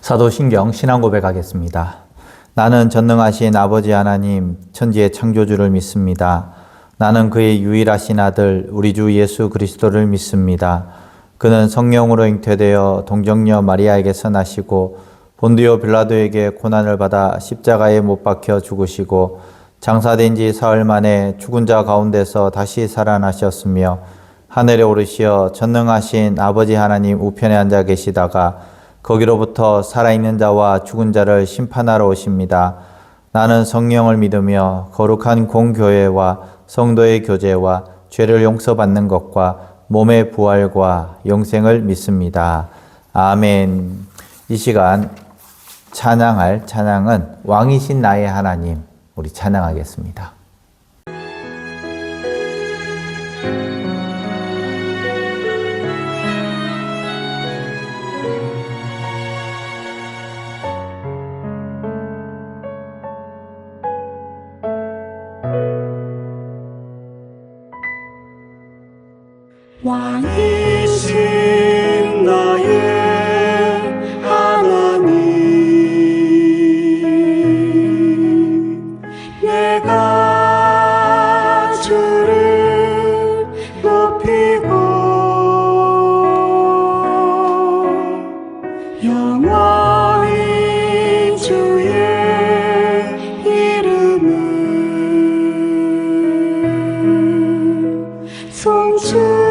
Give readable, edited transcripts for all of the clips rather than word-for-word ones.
사도신경 신앙 고백하겠습니다. 나는 전능하신 아버지 하나님, 천지의 창조주를 믿습니다. 나는 그의 유일하신 아들, 우리 주 예수 그리스도를 믿습니다. 그는 성령으로 잉태되어 동정녀 마리아에게서 나시고 본디오 빌라도에게 고난을 받아 십자가에 못 박혀 죽으시고 장사된 지 사흘 만에 죽은 자 가운데서 다시 살아나셨으며 하늘에 오르시어 전능하신 아버지 하나님 우편에 앉아 계시다가 거기로부터 살아있는 자와 죽은 자를 심판하러 오십니다. 나는 성령을 믿으며 거룩한 공교회와 성도의 교제와 죄를 용서받는 것과 몸의 부활과 영생을 믿습니다. 아멘. 이 시간 찬양할 찬양은 왕이신 나의 하나님, 우리 찬양하겠습니다. 왕이신 나의 하나님, 내가 주를 높이고 영원히 주의 이름을 송축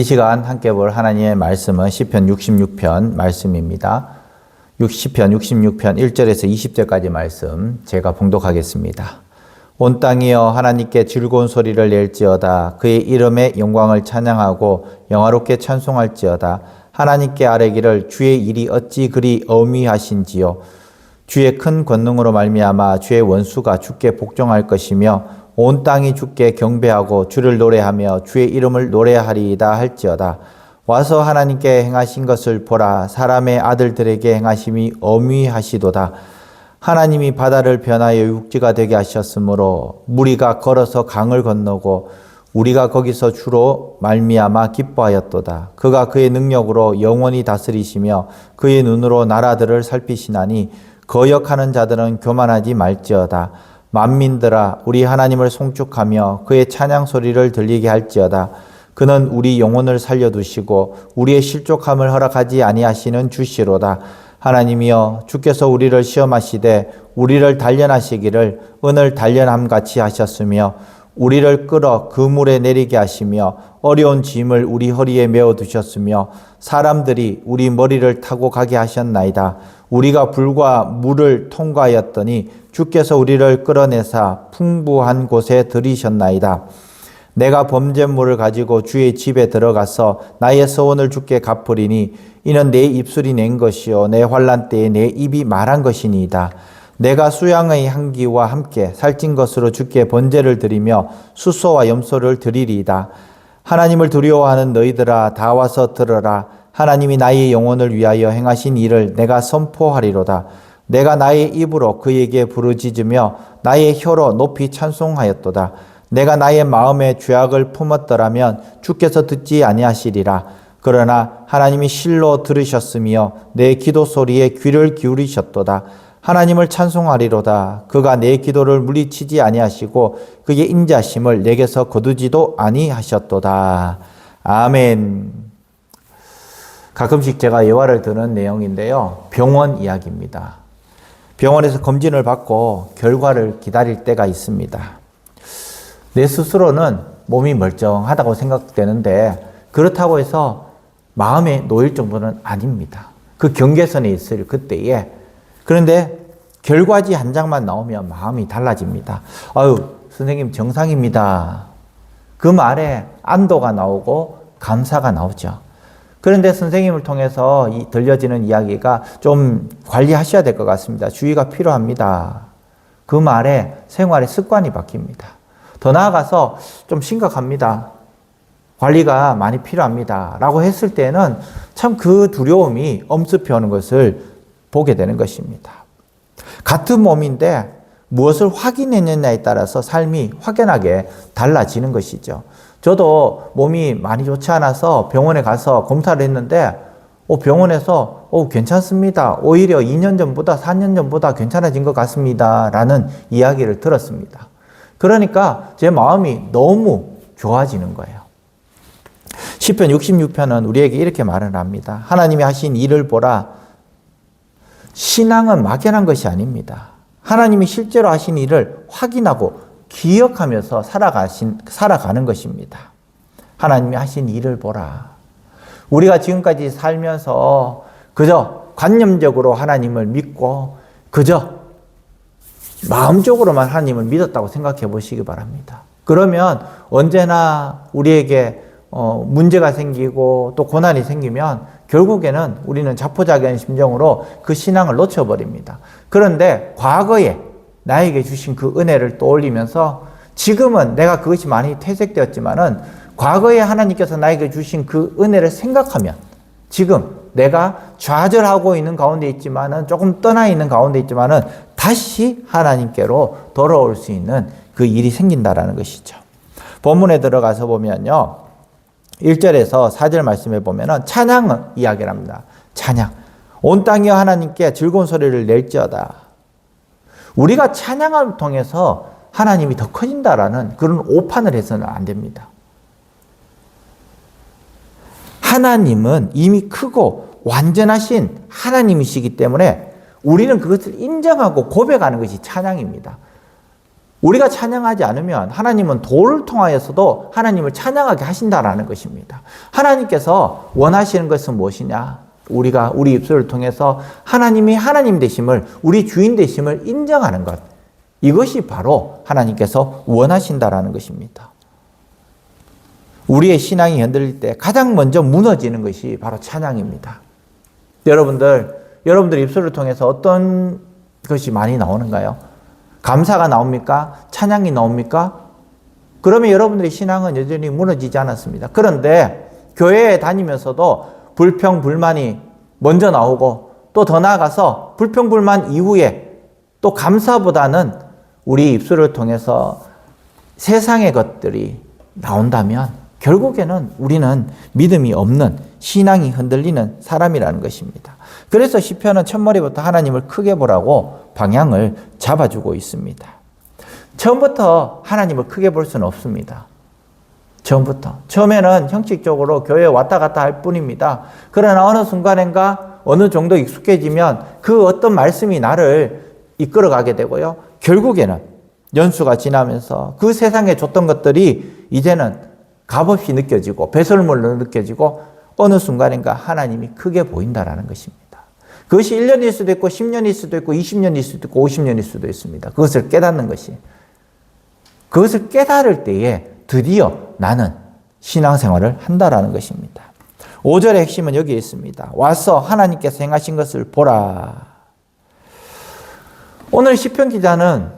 이 시간 함께 볼 하나님의 말씀은 시편 66편 말씀입니다. 시편 66편 1절에서 20절까지 말씀 제가 봉독하겠습니다. 온 땅이여 하나님께 즐거운 소리를 낼지어다. 그의 이름의 영광을 찬양하고 영화롭게 찬송할지어다. 하나님께 아뢰기를 주의 일이 어찌 그리 어미하신지요. 주의 큰 권능으로 말미암아 주의 원수가 주께 복종할 것이며 온 땅이 주께 경배하고 주를 노래하며 주의 이름을 노래하리이다 할지어다. 와서 하나님께 행하신 것을 보라. 사람의 아들들에게 행하심이 어미하시도다. 하나님이 바다를 변하여 육지가 되게 하셨으므로 무리가 걸어서 강을 건너고 우리가 거기서 주로 말미암아 기뻐하였도다. 그가 그의 능력으로 영원히 다스리시며 그의 눈으로 나라들을 살피시나니 거역하는 자들은 교만하지 말지어다. 만민들아 우리 하나님을 송축하며 그의 찬양 소리를 들리게 할지어다. 그는 우리 영혼을 살려두시고 우리의 실족함을 허락하지 아니하시는 주시로다. 하나님이여 주께서 우리를 시험하시되 우리를 단련하시기를 은을 단련함 같이 하셨으며 우리를 끌어 그 물에 내리게 하시며 어려운 짐을 우리 허리에 메어 두셨으며 사람들이 우리 머리를 타고 가게 하셨나이다. 우리가 불과 물을 통과하였더니 주께서 우리를 끌어내사 풍부한 곳에 들이셨나이다. 내가 범죄물을 가지고 주의 집에 들어가서 나의 서원을 주께 갚으리니 이는 내 입술이 낸 것이요 내 환난 때에 내 입이 말한 것이니이다. 내가 수양의 향기와 함께 살찐 것으로 주께 번제를 드리며 수소와 염소를 드리리이다. 하나님을 두려워하는 너희들아 다 와서 들으라. 하나님이 나의 영혼을 위하여 행하신 일을 내가 선포하리로다. 내가 나의 입으로 그에게 부르짖으며 나의 혀로 높이 찬송하였도다. 내가 나의 마음에 죄악을 품었더라면 주께서 듣지 아니하시리라. 그러나 하나님이 실로 들으셨으며 내 기도 소리에 귀를 기울이셨도다. 하나님을 찬송하리로다. 그가 내 기도를 물리치지 아니하시고 그의 인자심을 내게서 거두지도 아니하셨도다. 아멘. 가끔씩 제가 예화를 드는 내용인데요. 병원 이야기입니다. 병원에서 검진을 받고 결과를 기다릴 때가 있습니다. 내 스스로는 몸이 멀쩡하다고 생각되는데 그렇다고 해서 마음에 놓일 정도는 아닙니다. 그 경계선에 있을 그때에. 그런데 결과지 한 장만 나오면 마음이 달라집니다. 아유, 선생님 정상입니다. 그 말에 안도가 나오고 감사가 나오죠. 그런데 선생님을 통해서 들려지는 이야기가 좀 관리하셔야 될 것 같습니다. 주의가 필요합니다. 그 말에 생활의 습관이 바뀝니다. 더 나아가서 좀 심각합니다. 관리가 많이 필요합니다. 라고 했을 때는 참 그 두려움이 엄습해 오는 것을 보게 되는 것입니다. 같은 몸인데 무엇을 확인했느냐에 따라서 삶이 확연하게 달라지는 것이죠. 저도 몸이 많이 좋지 않아서 병원에 가서 검사를 했는데 병원에서 괜찮습니다. 오히려 2년 전보다 4년 전보다 괜찮아진 것 같습니다. 라는 이야기를 들었습니다. 그러니까 제 마음이 너무 좋아지는 거예요. 시편 66편은 우리에게 이렇게 말을 합니다. 하나님이 하신 일을 보라. 신앙은 막연한 것이 아닙니다. 하나님이 실제로 하신 일을 확인하고 기억하면서 살아가는 것입니다. 하나님이 하신 일을 보라. 우리가 지금까지 살면서 그저 관념적으로 하나님을 믿고 그저 마음적으로만 하나님을 믿었다고 생각해 보시기 바랍니다. 그러면 언제나 우리에게 문제가 생기고 또 고난이 생기면 결국에는 우리는 자포자기한 심정으로 그 신앙을 놓쳐버립니다. 그런데 과거에 나에게 주신 그 은혜를 떠올리면서 지금은 내가 그것이 많이 퇴색되었지만은 과거에 하나님께서 나에게 주신 그 은혜를 생각하면 지금 내가 좌절하고 있는 가운데 있지만은 조금 떠나 있는 가운데 있지만은 다시 하나님께로 돌아올 수 있는 그 일이 생긴다라는 것이죠. 본문에 들어가서 보면요. 1절에서 4절 말씀에 보면은 찬양을 이야기를 합니다. 찬양. 온 땅이여 하나님께 즐거운 소리를 낼지어다. 우리가 찬양을 통해서 하나님이 더 커진다라는 그런 오판을 해서는 안 됩니다. 하나님은 이미 크고 완전하신 하나님이시기 때문에 우리는 그것을 인정하고 고백하는 것이 찬양입니다. 우리가 찬양하지 않으면 하나님은 도를 통하여서도 하나님을 찬양하게 하신다라는 것입니다. 하나님께서 원하시는 것은 무엇이냐? 우리가 우리 입술을 통해서 하나님이 하나님 되심을, 우리 주인 되심을 인정하는 것. 이것이 바로 하나님께서 원하신다라는 것입니다. 우리의 신앙이 흔들릴 때 가장 먼저 무너지는 것이 바로 찬양입니다. 여러분들 입술을 통해서 어떤 것이 많이 나오는가요? 감사가 나옵니까? 찬양이 나옵니까? 그러면 여러분들의 신앙은 여전히 무너지지 않았습니다. 그런데 교회에 다니면서도 불평, 불만이 먼저 나오고 또 더 나아가서 불평, 불만 이후에 또 감사보다는 우리 입술을 통해서 세상의 것들이 나온다면 결국에는 우리는 믿음이 없는, 신앙이 흔들리는 사람이라는 것입니다. 그래서 시편은 첫머리부터 하나님을 크게 보라고 방향을 잡아주고 있습니다. 처음부터 하나님을 크게 볼 수는 없습니다. 처음에는 형식적으로 교회에 왔다 갔다 할 뿐입니다. 그러나 어느 순간인가 어느 정도 익숙해지면 그 어떤 말씀이 나를 이끌어가게 되고요. 결국에는 연수가 지나면서 그 세상에 줬던 것들이 이제는 값없이 느껴지고 배설물로 느껴지고 어느 순간인가 하나님이 크게 보인다라는 것입니다. 그것이 1년일 수도 있고 10년일 수도 있고 20년일 수도 있고 50년일 수도 있습니다. 그것을 깨닫는 것이. 그것을 깨달을 때에 드디어 나는 신앙생활을 한다라는 것입니다. 5절의 핵심은 여기에 있습니다. 와서 하나님께서 행하신 것을 보라. 오늘 시편 기자는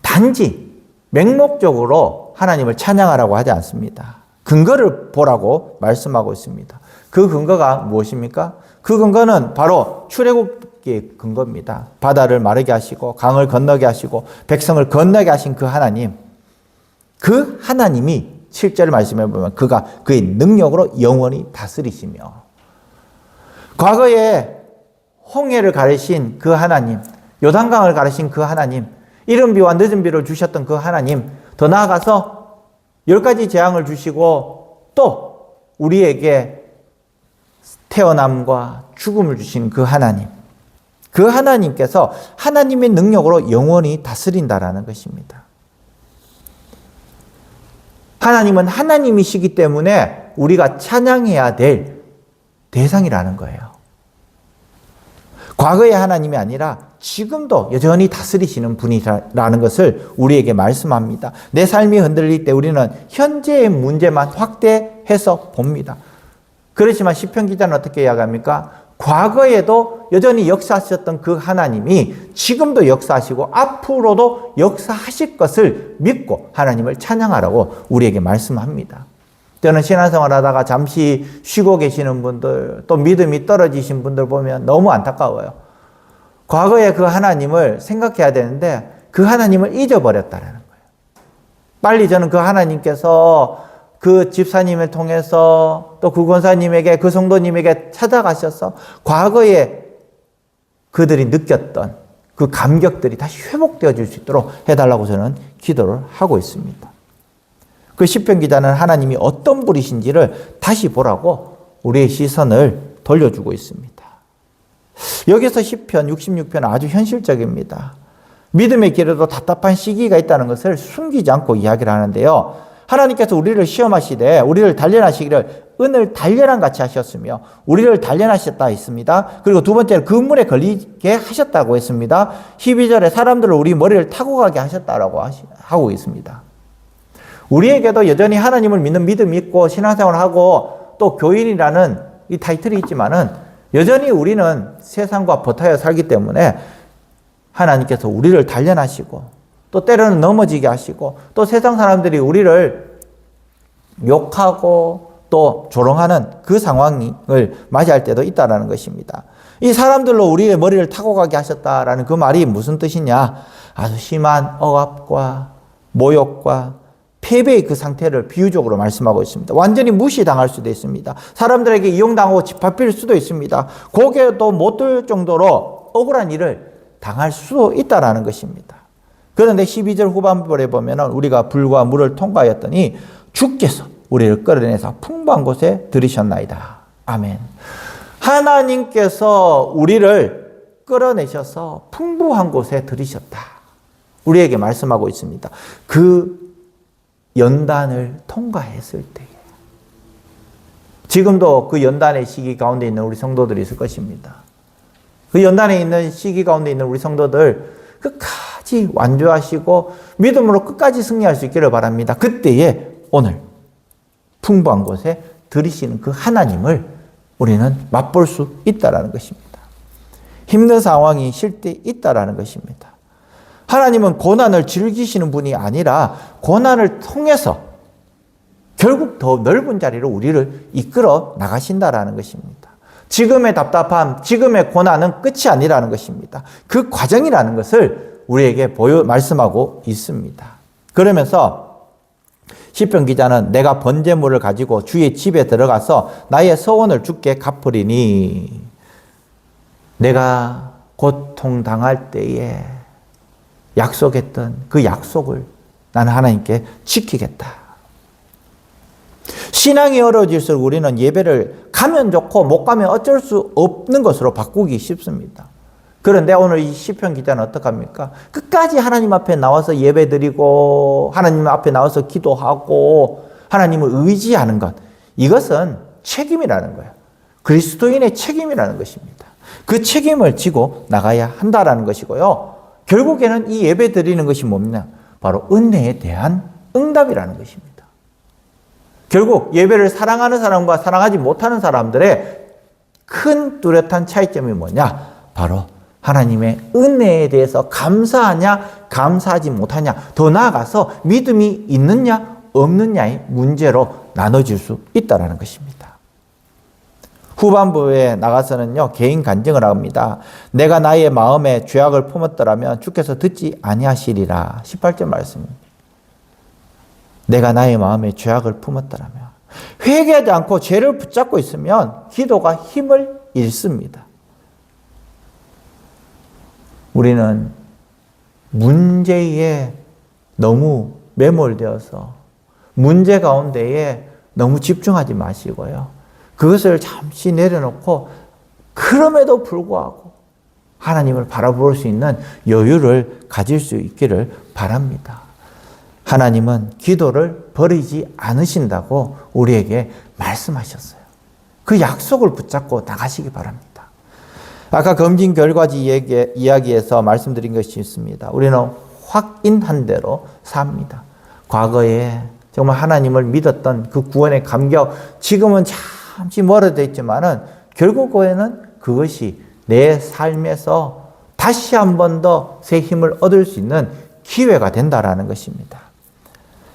단지 맹목적으로 하나님을 찬양하라고 하지 않습니다. 근거를 보라고 말씀하고 있습니다. 그 근거가 무엇입니까? 그 근거는 바로 출애굽기의 근거입니다. 바다를 마르게 하시고 강을 건너게 하시고 백성을 건너게 하신 그 하나님. 그 하나님이 7절 말씀해 보면 그가 그의 능력으로 영원히 다스리시며 과거에 홍해를 가르신 그 하나님, 요단강을 가르신 그 하나님, 이른 비와 늦은 비를 주셨던 그 하나님, 더 나아가서 10가지 재앙을 주시고 또 우리에게 태어남과 죽음을 주신 그 하나님, 그 하나님께서 하나님의 능력으로 영원히 다스린다라는 것입니다. 하나님은 하나님이시기 때문에 우리가 찬양해야 될 대상이라는 거예요. 과거의 하나님이 아니라 지금도 여전히 다스리시는 분이라는 것을 우리에게 말씀합니다. 내 삶이 흔들릴 때 우리는 현재의 문제만 확대해서 봅니다. 그렇지만 시편 기자는 어떻게 이야기합니까? 과거에도 여전히 역사하셨던 그 하나님이 지금도 역사하시고 앞으로도 역사하실 것을 믿고 하나님을 찬양하라고 우리에게 말씀합니다. 저는 신앙생활 하다가 잠시 쉬고 계시는 분들, 또 믿음이 떨어지신 분들 보면 너무 안타까워요. 과거의 그 하나님을 생각해야 되는데 그 하나님을 잊어버렸다는 거예요. 빨리 저는 그 하나님께서 그 집사님을 통해서 또 그 권사님에게, 그 성도님에게 찾아가셔서 과거에 그들이 느꼈던 그 감격들이 다시 회복되어 줄 수 있도록 해달라고 저는 기도를 하고 있습니다. 그 시편 기자는 하나님이 어떤 분이신지를 다시 보라고 우리의 시선을 돌려주고 있습니다. 여기서 시편 66편은 아주 현실적입니다. 믿음의 길에도 답답한 시기가 있다는 것을 숨기지 않고 이야기를 하는데요. 하나님께서 우리를 시험하시되 우리를 단련하시기를 은을 단련한 같이 하셨으며 우리를 단련하셨다 했습니다. 그리고 두 번째로 그 물에 걸리게 하셨다고 했습니다. 12절에 사람들을 우리 머리를 타고 가게 하셨다라고 하고 있습니다. 우리에게도 여전히 하나님을 믿는 믿음이 있고 신앙생활을 하고 또 교인이라는 이 타이틀이 있지만은 여전히 우리는 세상과 버타여 살기 때문에 하나님께서 우리를 단련하시고 또 때로는 넘어지게 하시고 또 세상 사람들이 우리를 욕하고 또 조롱하는 그 상황을 맞이할 때도 있다는 것입니다. 이 사람들로 우리의 머리를 타고 가게 하셨다라는 그 말이 무슨 뜻이냐? 아주 심한 억압과 모욕과 패배의 그 상태를 비유적으로 말씀하고 있습니다. 완전히 무시당할 수도 있습니다. 사람들에게 이용당하고 짓밟힐 수도 있습니다. 고개도 못 들 정도로 억울한 일을 당할 수도 있다는 것입니다. 그런데 12절 후반부에 보면 우리가 불과 물을 통과하였더니 주께서 우리를 끌어내서 풍부한 곳에 들이셨나이다. 아멘. 하나님께서 우리를 끌어내셔서 풍부한 곳에 들이셨다. 우리에게 말씀하고 있습니다. 그 연단을 통과했을 때에 지금도 그 연단의 시기 가운데 있는 우리 성도들이 있을 것입니다. 그 연단에 있는 시기 가운데 있는 우리 성도들 끝까지 완주하시고 믿음으로 끝까지 승리할 수 있기를 바랍니다. 그때에 오늘 풍부한 곳에 들이시는 그 하나님을 우리는 맛볼 수 있다라는 것입니다. 힘든 상황이 실 때 있다라는 것입니다. 하나님은 고난을 즐기시는 분이 아니라 고난을 통해서 결국 더 넓은 자리로 우리를 이끌어 나가신다라는 것입니다. 지금의 답답함, 지금의 고난은 끝이 아니라는 것입니다. 그 과정이라는 것을 우리에게 말씀하고 있습니다. 그러면서 시편 기자는 내가 번제물을 가지고 주의 집에 들어가서 나의 서원을 주께 갚으리니 내가 고통당할 때에 약속했던 그 약속을 나는 하나님께 지키겠다. 신앙이 어려워질수록 우리는 예배를 가면 좋고 못 가면 어쩔 수 없는 것으로 바꾸기 쉽습니다. 그런데 오늘 이 시편 기자는 어떡합니까? 끝까지 하나님 앞에 나와서 예배드리고 하나님 앞에 나와서 기도하고 하나님을 의지하는 것, 이것은 책임이라는 거예요. 그리스도인의 책임이라는 것입니다. 그 책임을 지고 나가야 한다라는 것이고요. 결국에는 이 예배 드리는 것이 뭡니까? 바로 은혜에 대한 응답이라는 것입니다. 결국 예배를 사랑하는 사람과 사랑하지 못하는 사람들의 큰 뚜렷한 차이점이 뭐냐? 바로 하나님의 은혜에 대해서 감사하냐, 감사하지 못하냐, 더 나아가서 믿음이 있느냐, 없느냐의 문제로 나눠질 수 있다는 것입니다. 후반부에 나가서는요, 개인 간증을 합니다. 내가 나의 마음에 죄악을 품었더라면 주께서 듣지 아니하시리라. 18절 말씀입니다. 내가 나의 마음에 죄악을 품었더라면. 회개하지 않고 죄를 붙잡고 있으면 기도가 힘을 잃습니다. 우리는 문제에 너무 매몰되어서 문제 가운데에 너무 집중하지 마시고요. 그것을 잠시 내려놓고 그럼에도 불구하고 하나님을 바라볼 수 있는 여유를 가질 수 있기를 바랍니다. 하나님은 기도를 버리지 않으신다고 우리에게 말씀하셨어요. 그 약속을 붙잡고 나가시기 바랍니다. 아까 검진 결과지 이야기에서 말씀드린 것이 있습니다. 우리는 확인한 대로 삽니다. 과거에 정말 하나님을 믿었던 그 구원의 감격, 지금은 잠시 멀어져 있지만은 결국에는 그것이 내 삶에서 다시 한 번 더 새 힘을 얻을 수 있는 기회가 된다라는 것입니다.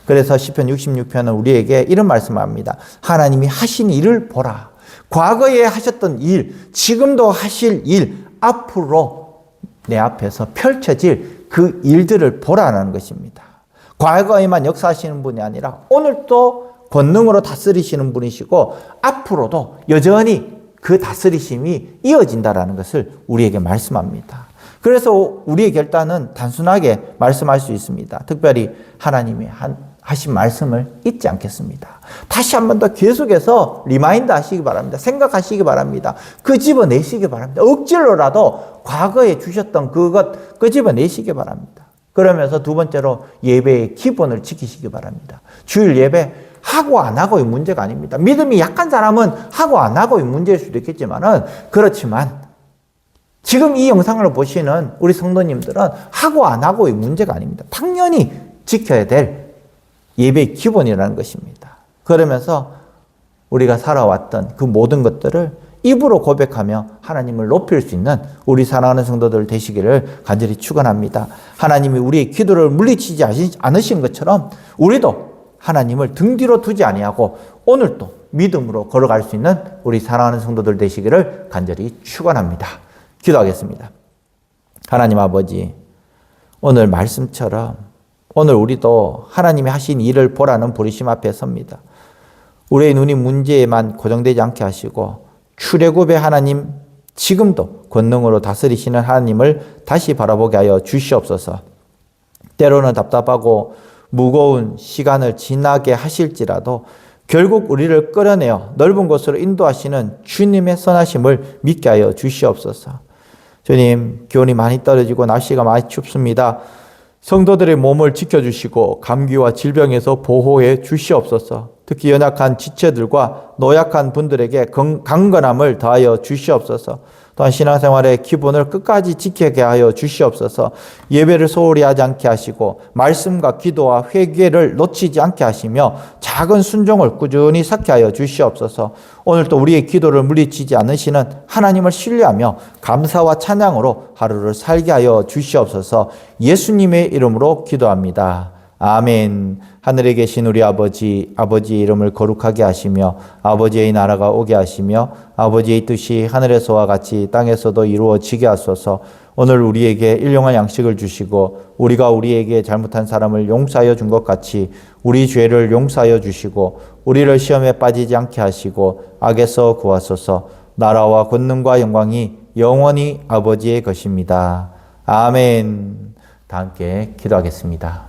그래서 시편 66편은 우리에게 이런 말씀을 합니다. 하나님이 하신 일을 보라. 과거에 하셨던 일, 지금도 하실 일, 앞으로 내 앞에서 펼쳐질 그 일들을 보라는 것입니다. 과거에만 역사하시는 분이 아니라 오늘도 권능으로 다스리시는 분이시고 앞으로도 여전히 그 다스리심이 이어진다라는 것을 우리에게 말씀합니다. 그래서 우리의 결단은 단순하게 말씀할 수 있습니다. 특별히 하나님이 하신 말씀을 잊지 않겠습니다. 다시 한 번 더 계속해서 리마인드 하시기 바랍니다. 생각하시기 바랍니다. 끄집어내시기 바랍니다. 억지로라도 과거에 주셨던 그것 끄집어내시기 바랍니다. 그러면서 두 번째로 예배의 기본을 지키시기 바랍니다. 주일 예배 하고 안 하고의 문제가 아닙니다. 믿음이 약한 사람은 하고 안 하고의 문제일 수도 있겠지만은 그렇지만 지금 이 영상을 보시는 우리 성도님들은 하고 안 하고의 문제가 아닙니다. 당연히 지켜야 될 예배의 기본이라는 것입니다. 그러면서 우리가 살아왔던 그 모든 것들을 입으로 고백하며 하나님을 높일 수 있는 우리 사랑하는 성도들 되시기를 간절히 축원합니다. 하나님이 우리의 기도를 물리치지 않으신 것처럼 우리도 하나님을 등 뒤로 두지 아니하고 오늘도 믿음으로 걸어갈 수 있는 우리 사랑하는 성도들 되시기를 간절히 축원합니다. 기도하겠습니다. 하나님 아버지, 오늘 말씀처럼 오늘 우리도 하나님이 하신 일을 보라는 부르심 앞에 섭니다. 우리의 눈이 문제에만 고정되지 않게 하시고 출애굽의 하나님, 지금도 권능으로 다스리시는 하나님을 다시 바라보게 하여 주시옵소서. 때로는 답답하고 무거운 시간을 지나게 하실지라도 결국 우리를 끌어내어 넓은 곳으로 인도하시는 주님의 선하심을 믿게 하여 주시옵소서. 주님, 기온이 많이 떨어지고 날씨가 많이 춥습니다. 성도들의 몸을 지켜주시고 감기와 질병에서 보호해 주시옵소서. 특히 연약한 지체들과 노약한 분들에게 강건함을 더하여 주시옵소서. 또한 신앙생활의 기본을 끝까지 지키게 하여 주시옵소서. 예배를 소홀히 하지 않게 하시고 말씀과 기도와 회개를 놓치지 않게 하시며 작은 순종을 꾸준히 쌓게 하여 주시옵소서. 오늘도 우리의 기도를 물리치지 않으시는 하나님을 신뢰하며 감사와 찬양으로 하루를 살게 하여 주시옵소서. 예수님의 이름으로 기도합니다. 아멘. 하늘에 계신 우리 아버지, 아버지의 이름을 거룩하게 하시며 아버지의 나라가 오게 하시며 아버지의 뜻이 하늘에서와 같이 땅에서도 이루어지게 하소서. 오늘 우리에게 일용할 양식을 주시고 우리가 우리에게 잘못한 사람을 용서하여 준 것 같이 우리 죄를 용서하여 주시고 우리를 시험에 빠지지 않게 하시고 악에서 구하소서. 나라와 권능과 영광이 영원히 아버지의 것입니다. 아멘. 다 함께 기도하겠습니다.